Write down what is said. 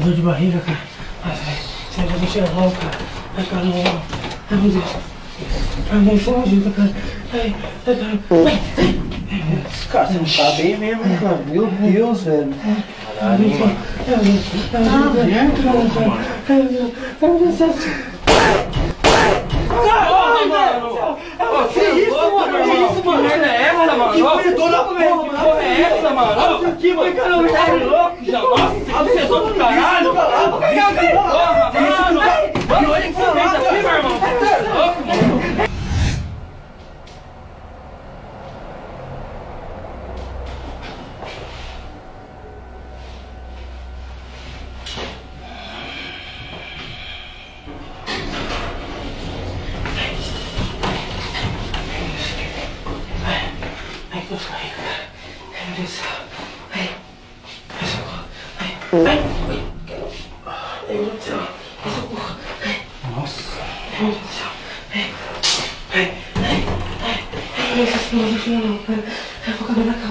dor de barriga, cara. Ai, você vai deixar logo, cara. Ai, caramba. Ai, meu Deus. Ai, meu Deus, me ajuda, cara. Ai, cara. Cara, você não tá bem mesmo, cara. Meu Deus, velho. Caralho, mano. Que isso, mano? Que isso, mano? Que merda é essa, mano? Que porra é essa, mano? Olha isso aqui, mano. Caramba, tá louco, já. Nossa, você é do caralho. Porra, mano. Mano, olha o que você fez aqui, meu irmão. Você é louco, mano. Ai, Deus, ai, meu Deus do céu. Ai, socorro. Ai, meu Deus do céu. Socorro. Nossa. Ai, meu Deus do céu. Ai, meu Deus do céu. Não, cara. Ai, vou acabar na calma.